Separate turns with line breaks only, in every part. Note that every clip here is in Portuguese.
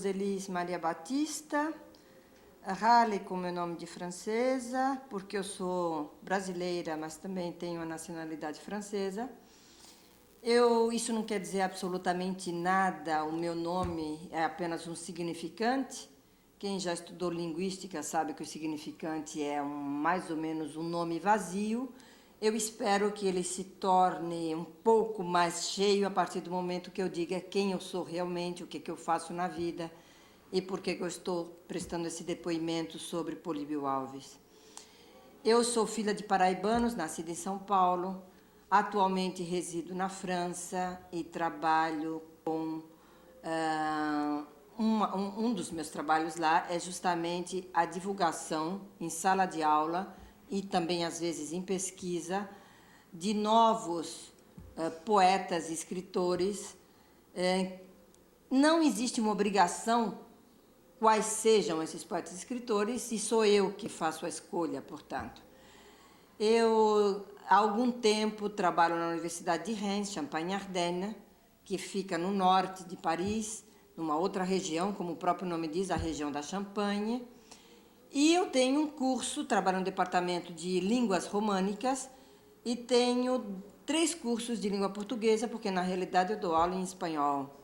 Roselis Maria Batista, Raleigh com meu nome de francesa, porque eu sou brasileira, mas também tenho a nacionalidade francesa. Isso não quer dizer absolutamente nada, o meu nome é apenas um significante. Quem já estudou linguística sabe que o significante é mais ou menos um nome vazio. Eu espero que ele se torne um pouco mais cheio a partir do momento que eu diga quem eu sou realmente, o que eu faço na vida e por que eu estou prestando esse depoimento sobre Políbio Alves. Eu sou filha de paraibanos, nascida em São Paulo. Atualmente resido na França e trabalho com... um dos meus trabalhos lá é justamente a divulgação em sala de aula e também às vezes em pesquisa de novos poetas e escritores. Não existe uma obrigação quais sejam esses poetas e escritores, e sou eu que faço a escolha, portanto. Eu, há algum tempo, trabalho na Universidade de Reims, Champagne-Ardenne, que fica no norte de Paris, numa outra região, como o próprio nome diz, a região da Champagne. E eu tenho um curso, trabalho no departamento de línguas românicas e tenho 3 cursos de língua portuguesa, porque na realidade eu dou aula em espanhol.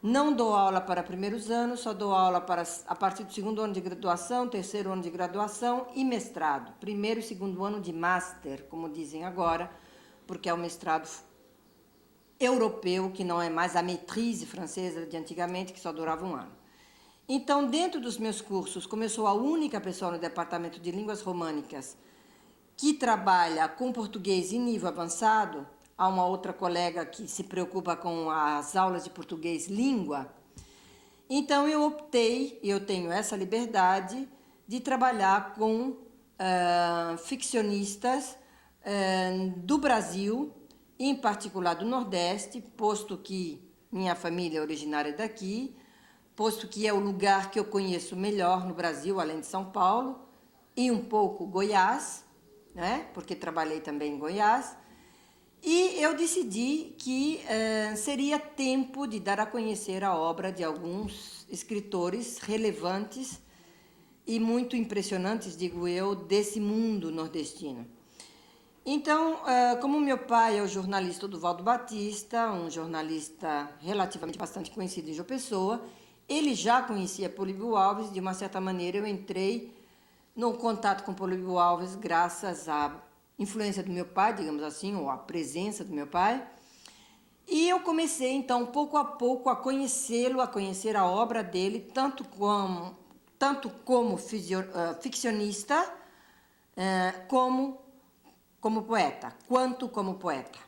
Não dou aula para primeiros anos, só dou aula a partir do 2º ano de graduação, 3º ano de graduação e mestrado. 1º e 2º ano de master, como dizem agora, porque é o mestrado europeu, que não é mais a maîtrise francesa de antigamente, que só durava 1 ano. Então, dentro dos meus cursos, como eu sou a única pessoa no departamento de línguas românicas que trabalha com português em nível avançado, há uma outra colega que se preocupa com as aulas de português língua, então eu optei, e eu tenho essa liberdade, de trabalhar com ficcionistas do Brasil, em particular do Nordeste, posto que minha família é originária daqui, posto que é o lugar que eu conheço melhor no Brasil, além de São Paulo, e um pouco Goiás, né? Porque trabalhei também em Goiás, e eu decidi que seria tempo de dar a conhecer a obra de alguns escritores relevantes e muito impressionantes, digo eu, desse mundo nordestino. Então, como meu pai é o jornalista Oduvaldo Batista, um jornalista relativamente bastante conhecido em João Pessoa, ele já conhecia Políbio Alves, de uma certa maneira eu entrei no contato com Políbio Alves graças à influência do meu pai, digamos assim, ou à presença do meu pai, e eu comecei então pouco a pouco a conhecê-lo, a conhecer a obra dele, tanto como ficcionista, como poeta, quanto como poeta.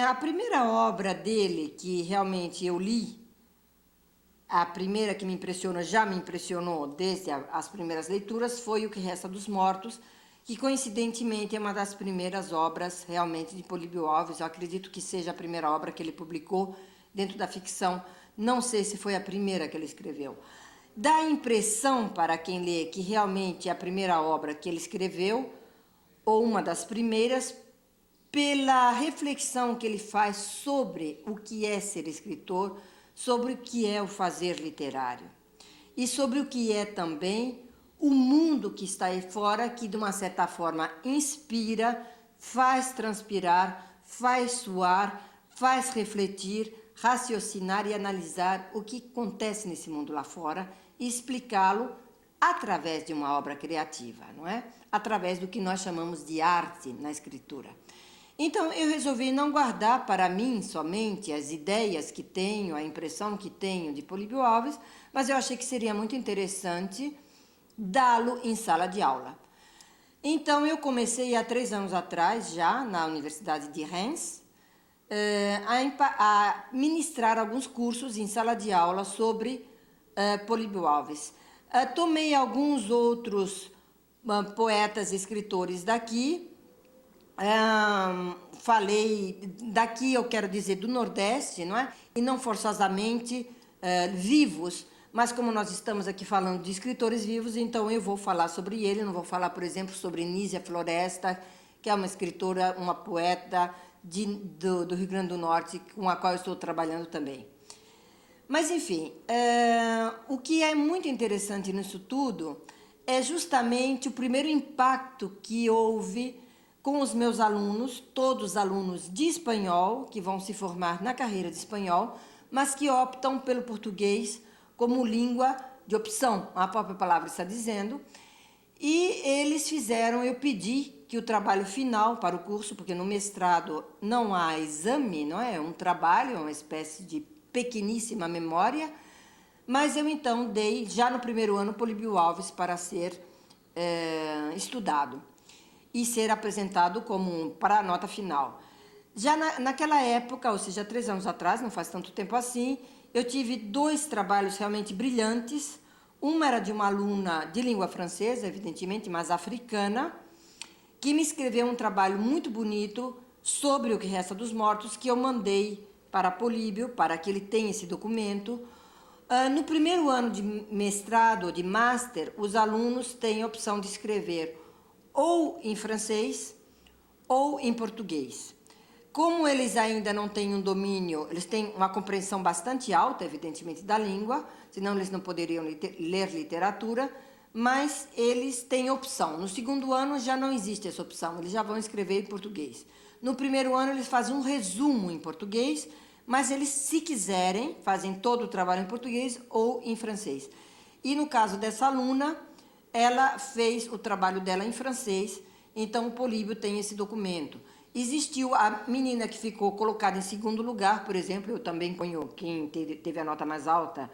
A primeira obra dele que realmente eu li, a primeira que me impressionou, já me impressionou desde as primeiras leituras, foi O que Resta dos Mortos, que coincidentemente é uma das primeiras obras realmente de Políbio Alves. Eu acredito que seja a primeira obra que ele publicou dentro da ficção, não sei se foi a primeira que ele escreveu. Dá a impressão para quem lê que realmente é a primeira obra que ele escreveu, ou uma das primeiras, pela reflexão que ele faz sobre o que é ser escritor, sobre o que é o fazer literário e sobre o que é também o mundo que está aí fora, que de uma certa forma inspira, faz transpirar, faz suar, faz refletir, raciocinar e analisar o que acontece nesse mundo lá fora e explicá-lo através de uma obra criativa, não é? Através do que nós chamamos de arte na escritura. Então, eu resolvi não guardar para mim somente as ideias que tenho, a impressão que tenho de Políbio Alves, mas eu achei que seria muito interessante dá-lo em sala de aula. Então, eu comecei há 3 anos atrás, já na Universidade de Reims, a ministrar alguns cursos em sala de aula sobre Políbio Alves. Tomei alguns outros poetas e escritores daqui, falei daqui, eu quero dizer do Nordeste, não é? E não forçosamente vivos, mas como nós estamos aqui falando de escritores vivos, então eu vou falar sobre ele, não vou falar, por exemplo, sobre Nísia Floresta, que é uma escritora, uma poeta do Rio Grande do Norte, com a qual eu estou trabalhando também. Mas, enfim, o que é muito interessante nisso tudo é justamente o primeiro impacto que houve com os meus alunos, todos alunos de espanhol, que vão se formar na carreira de espanhol, mas que optam pelo português como língua de opção, a própria palavra está dizendo. E eles fizeram, eu pedi que o trabalho final para o curso, porque no mestrado não há exame, não é? É um trabalho, é uma espécie de pequeníssima memória, mas eu então dei, já no primeiro ano, Políbio Alves para ser estudado e ser apresentado como para a nota final. Já naquela época, ou seja, 3 anos atrás, não faz tanto tempo assim, eu tive 2 trabalhos realmente brilhantes. Uma era de uma aluna de língua francesa, evidentemente, mas africana, que me escreveu um trabalho muito bonito sobre o que resta dos mortos, que eu mandei para Políbio, para que ele tenha esse documento. No primeiro ano de mestrado ou de master, os alunos têm a opção de escrever ou em francês ou em português. Como eles ainda não têm um domínio, eles têm uma compreensão bastante alta, evidentemente, da língua, senão eles não poderiam ler literatura, mas eles têm opção. No segundo ano já não existe essa opção, eles já vão escrever em português. No primeiro ano eles fazem um resumo em português, mas eles, se quiserem, fazem todo o trabalho em português ou em francês. E no caso dessa aluna, ela fez o trabalho dela em francês, então o Políbio tem esse documento. Existiu a menina que ficou colocada em segundo lugar, por exemplo, eu também ponho quem teve a nota mais alta,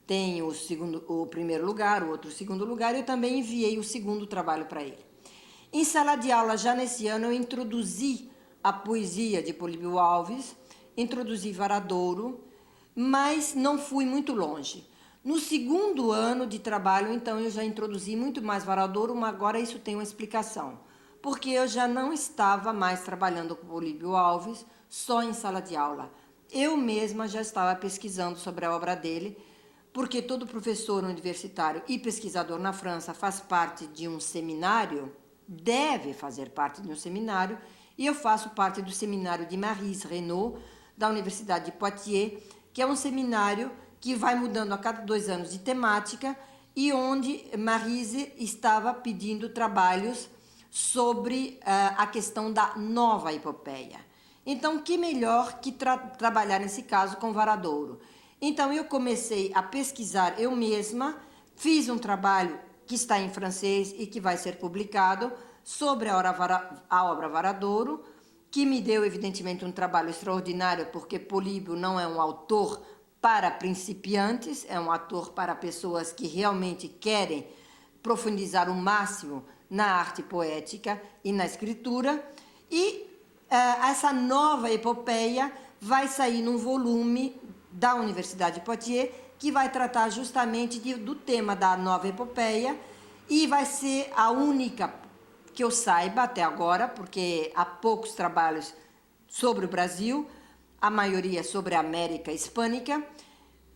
tem o primeiro lugar, o outro o segundo lugar, eu também enviei o segundo trabalho para ele. Em sala de aula, já nesse ano, eu introduzi a poesia de Políbio Alves, introduzi Varadouro, mas não fui muito longe. No segundo ano de trabalho, então, eu já introduzi muito mais Varadouro, mas agora isso tem uma explicação. Porque eu já não estava mais trabalhando com Políbio Alves só em sala de aula. Eu mesma já estava pesquisando sobre a obra dele, porque todo professor universitário e pesquisador na França faz parte de um seminário, deve fazer parte de um seminário, e eu faço parte do seminário de Maryse Renaud, da Universidade de Poitiers, que é um seminário que vai mudando a cada 2 anos de temática e onde Maryse estava pedindo trabalhos sobre a questão da nova epopeia. Então, que melhor que trabalhar nesse caso com Varadouro? Então, eu comecei a pesquisar eu mesma, fiz um trabalho que está em francês e que vai ser publicado sobre a obra Varadouro, que me deu, evidentemente, um trabalho extraordinário, porque Políbio não é um autor para principiantes, é um autor para pessoas que realmente querem profundizar o máximo na arte poética e na escritura. E essa nova epopeia vai sair num volume da Universidade de Poitiers, que vai tratar justamente do tema da nova epopeia, e vai ser a única que eu saiba até agora, porque há poucos trabalhos sobre o Brasil, a maioria sobre a América Hispânica.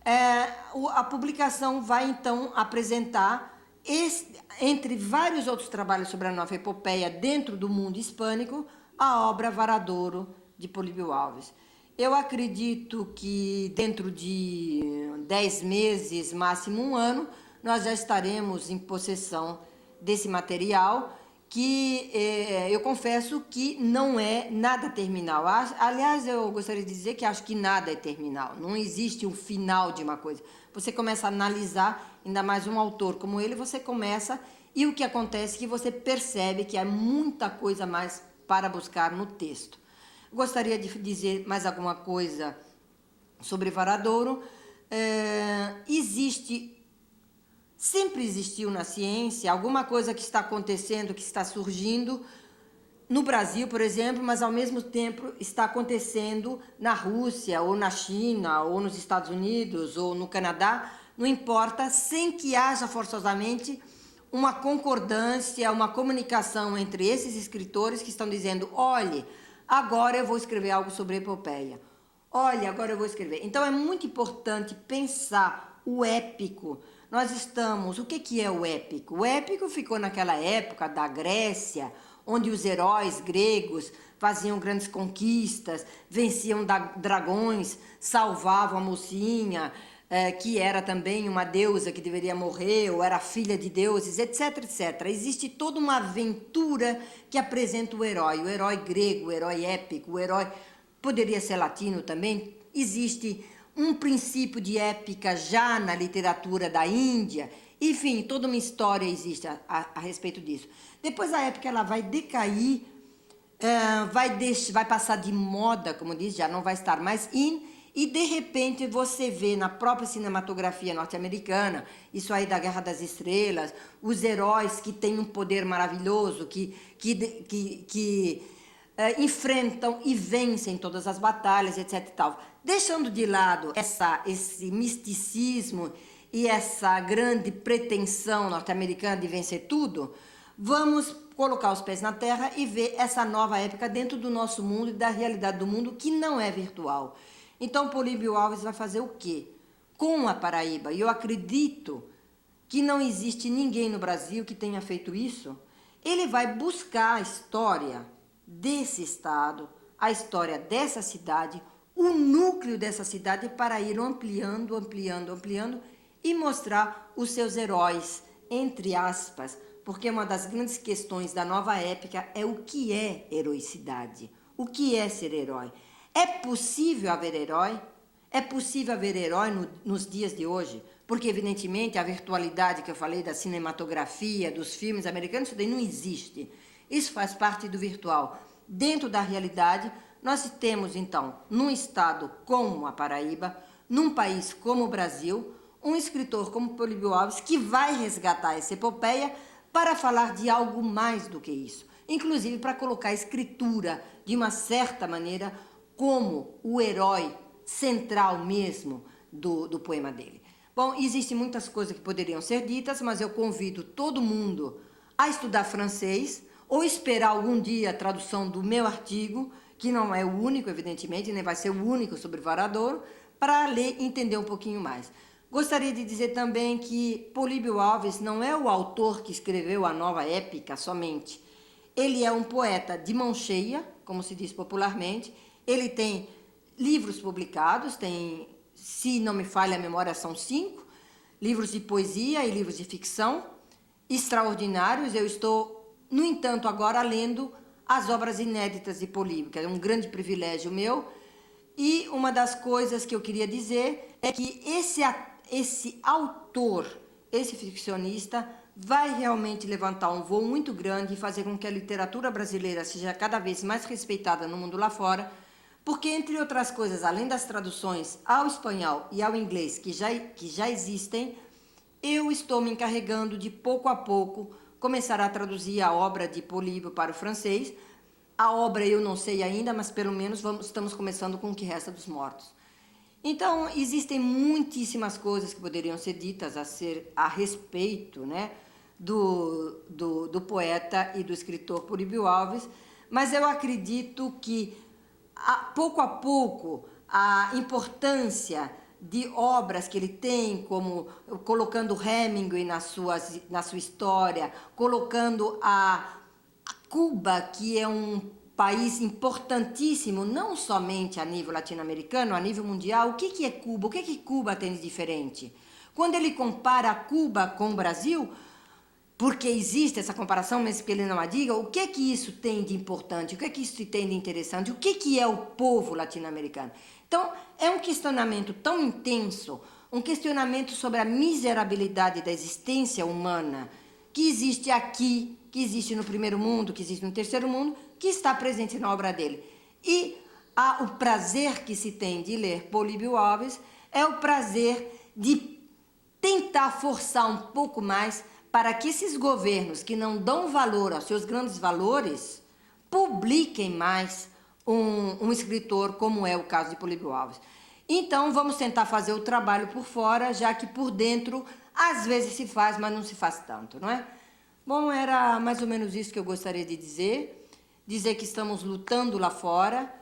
A publicação vai então apresentar, entre vários outros trabalhos sobre a nova epopeia dentro do mundo hispânico, a obra Varadouro de Políbio Alves. Eu acredito que dentro de 10 meses, máximo 1 ano, nós já estaremos em possessão desse material, que eu confesso que não é nada terminal. Aliás, eu gostaria de dizer que acho que nada é terminal, não existe um final de uma coisa. Você começa a analisar, ainda mais um autor como ele, você começa, e o que acontece é que você percebe que há muita coisa mais para buscar no texto. Gostaria de dizer mais alguma coisa sobre Varadouro. Sempre existiu na ciência alguma coisa que está acontecendo, que está surgindo no Brasil, por exemplo, mas ao mesmo tempo está acontecendo na Rússia, ou na China, ou nos Estados Unidos, ou no Canadá, não importa, sem que haja forçosamente uma concordância, uma comunicação entre esses escritores que estão dizendo: olhe, agora eu vou escrever algo sobre a epopeia. Olha, agora eu vou escrever. Então é muito importante pensar o épico. O que é o épico? O épico ficou naquela época da Grécia, onde os heróis gregos faziam grandes conquistas, venciam dragões, salvavam a mocinha, que era também uma deusa que deveria morrer, ou era filha de deuses, etc, etc. Existe toda uma aventura que apresenta o herói grego, o herói épico, o herói poderia ser latino também. Existe um princípio de épica já na literatura da Índia, enfim, toda uma história existe a respeito disso. Depois a épica ela vai decair, vai passar de moda, como diz, já não vai estar mais in, e de repente você vê na própria cinematografia norte-americana, isso aí da Guerra das Estrelas, os heróis que têm um poder maravilhoso, que enfrentam e vencem todas as batalhas, etc e tal. Deixando de lado esse misticismo e essa grande pretensão norte-americana de vencer tudo, vamos colocar os pés na terra e ver essa nova época dentro do nosso mundo e da realidade do mundo que não é virtual. Então, Políbio Alves vai fazer o quê? Com a Paraíba, e eu acredito que não existe ninguém no Brasil que tenha feito isso, ele vai buscar a história desse estado, a história dessa cidade, o núcleo dessa cidade para ir ampliando, ampliando, ampliando e mostrar os seus heróis, entre aspas, porque uma das grandes questões da nova épica é o que é heroicidade, o que é ser herói. É possível haver herói? É possível haver herói nos dias de hoje? Porque, evidentemente, a virtualidade que eu falei da cinematografia, dos filmes americanos, isso daí não existe. Isso faz parte do virtual. Dentro da realidade, nós temos, então, num estado como a Paraíba, num país como o Brasil, um escritor como Políbio Alves que vai resgatar essa epopeia para falar de algo mais do que isso. Inclusive para colocar a escritura, de uma certa maneira, como o herói central mesmo do poema dele. Bom, existem muitas coisas que poderiam ser ditas, mas eu convido todo mundo a estudar francês ou esperar algum dia a tradução do meu artigo, que não é o único, evidentemente, nem vai ser o único sobre Varadouro, para ler e entender um pouquinho mais. Gostaria de dizer também que Políbio Alves não é o autor que escreveu a nova épica somente. Ele é um poeta de mão cheia, como se diz popularmente. Ele tem livros publicados, se não me falha a memória, são 5, livros de poesia e livros de ficção, extraordinários. Eu estou, no entanto, agora lendo as obras inéditas de Políbio, que é um grande privilégio meu. E uma das coisas que eu queria dizer é que esse autor, esse ficcionista, vai realmente levantar um voo muito grande e fazer com que a literatura brasileira seja cada vez mais respeitada no mundo lá fora, porque, entre outras coisas, além das traduções ao espanhol e ao inglês que já existem, eu estou me encarregando de, pouco a pouco, começar a traduzir a obra de Políbio para o francês. A obra eu não sei ainda, mas pelo menos estamos começando com O que Resta dos Mortos. Então, existem muitíssimas coisas que poderiam ser ditas a respeito, né, do poeta e do escritor Políbio Alves, mas eu acredito que, pouco a pouco, a importância de obras que ele tem, como colocando Hemingway na sua história, colocando a Cuba, que é um país importantíssimo, não somente a nível latino-americano, a nível mundial. O que é Cuba? O que Cuba tem de diferente? Quando ele compara Cuba com o Brasil, porque existe essa comparação, mesmo que ele não a diga, o que isso tem de importante? O que isso tem de interessante? O que é o povo latino-americano? Então, é um questionamento tão intenso, um questionamento sobre a miserabilidade da existência humana que existe aqui, que existe no primeiro mundo, que existe no terceiro mundo, que está presente na obra dele. E o prazer que se tem de ler Políbio Alves é o prazer de tentar forçar um pouco mais para que esses governos que não dão valor aos seus grandes valores publiquem mais um escritor, como é o caso de Políbio Alves. Então, vamos tentar fazer o trabalho por fora, já que por dentro, às vezes se faz, mas não se faz tanto, não é? Bom, era mais ou menos isso que eu gostaria de dizer. Dizer que estamos lutando lá fora,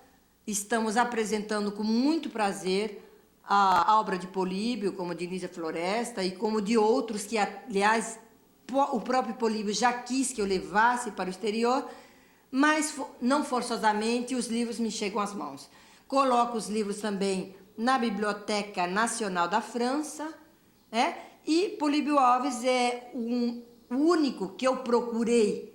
estamos apresentando com muito prazer a obra de Políbio, como de Nízia Floresta, e como de outros que, aliás, o próprio Políbio já quis que eu levasse para o exterior, mas não forçosamente os livros me chegam às mãos. Coloco os livros também na Biblioteca Nacional da França, e Políbio Alves é o único que eu procurei,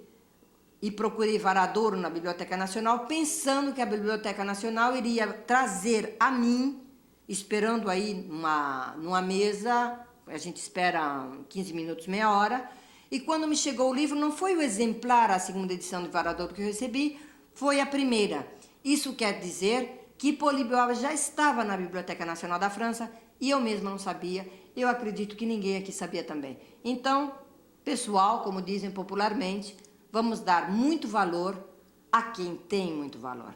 e procurei Varadouro na Biblioteca Nacional, pensando que a Biblioteca Nacional iria trazer a mim, esperando aí numa mesa, a gente espera 15 minutos, meia hora, e quando me chegou o livro, não foi o exemplar, a segunda edição de Varadouro que eu recebi, foi a primeira. Isso quer dizer que Políbio Alves já estava na Biblioteca Nacional da França e eu mesma não sabia, eu acredito que ninguém aqui sabia também. Então, pessoal, como dizem popularmente, vamos dar muito valor a quem tem muito valor.